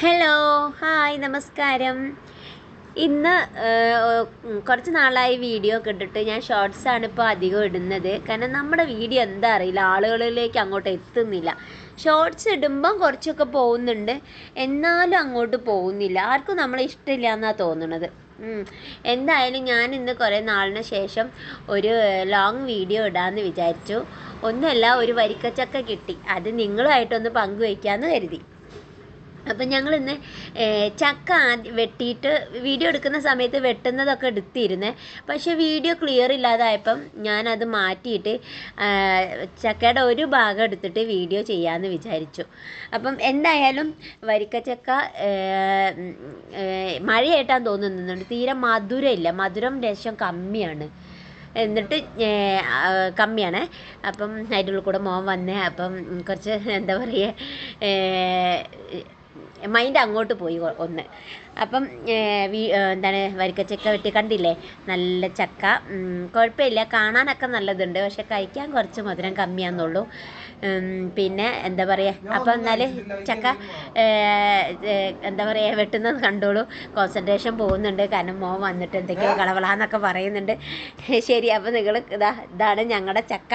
Hello, hi, നമസ്കാരം. ഇന്ന് കുറച്ച് നാളായി വീഡിയോ ഒക്കെ ഇട്ടിട്ട് ഞാൻ ഷോർട്സാണ് ഇപ്പോൾ അധികം ഇടുന്നത്. കാരണം നമ്മുടെ വീഡിയോ എന്താ അറിയില്ല, ആളുകളിലേക്ക് അങ്ങോട്ട് എത്തുന്നില്ല. ഷോർട്സ് ഇടുമ്പം കുറച്ചൊക്കെ പോകുന്നുണ്ട്, എന്നാലും അങ്ങോട്ട് പോകുന്നില്ല. ആർക്കും നമ്മളെ ഇഷ്ടമില്ല എന്നാണ് തോന്നുന്നത്. എന്തായാലും ഞാൻ ഇന്ന് കുറേ നാളിന് ശേഷം ഒരു ലോങ് വീഡിയോ ഇടാമെന്ന് വിചാരിച്ചു. ഒന്നുമല്ല, ഒരു വരിക്കച്ചക്ക കിട്ടി, അത് നിങ്ങളുമായിട്ടൊന്ന് പങ്കുവയ്ക്കാമെന്ന് കരുതി. അപ്പം ഞങ്ങളിന്ന് ചക്ക വെട്ടിയിട്ട് വീഡിയോ എടുക്കുന്ന സമയത്ത് വെട്ടുന്നതൊക്കെ എടുത്തിരുന്നേ. പക്ഷേ വീഡിയോ ക്ലിയർ ഇല്ലാതായപ്പം ഞാനത് മാറ്റിയിട്ട് ചക്കയുടെ ഒരു ഭാഗം എടുത്തിട്ട് വീഡിയോ ചെയ്യാമെന്ന് വിചാരിച്ചു. അപ്പം എന്തായാലും വരിക്കച്ചക്ക മഴയായിട്ടാണ് തോന്നുന്നുണ്ട്, തീരെ മധുരമില്ല, മധുരം ലേശം കമ്മിയാണ്. എന്നിട്ട് കമ്മിയാണ്. അപ്പം അതിൻ്റെ ഉള്ളിൽ കൂടെ മോൻ വന്നേ, അപ്പം കുറച്ച് എന്താ പറയുക, മൈൻഡ് അങ്ങോട്ട് പോയി ഒന്ന്. അപ്പം എന്താണ്, വരിക്കച്ചക്ക വെട്ടി കണ്ടില്ലേ, നല്ല ചക്ക. കുഴപ്പമില്ല, കാണാനൊക്കെ നല്ലതുണ്ട്, പക്ഷെ കഴിക്കാൻ കുറച്ച് മധുരം കമ്മിയാണെന്നുള്ളൂ. പിന്നെ എന്താ പറയുക, അപ്പം എന്നാൽ ചക്ക എന്താ പറയുക, വെട്ടുന്നത് കണ്ടോളൂ. കോൺസെൻട്രേഷൻ പോകുന്നുണ്ട്, കാരണം മോൻ വന്നിട്ട് എന്തൊക്കെയോ കളവളാന്നൊക്കെ പറയുന്നുണ്ട്. ശരി, അപ്പോൾ നിങ്ങൾ ഇതാണ് ഞങ്ങളുടെ ചക്ക.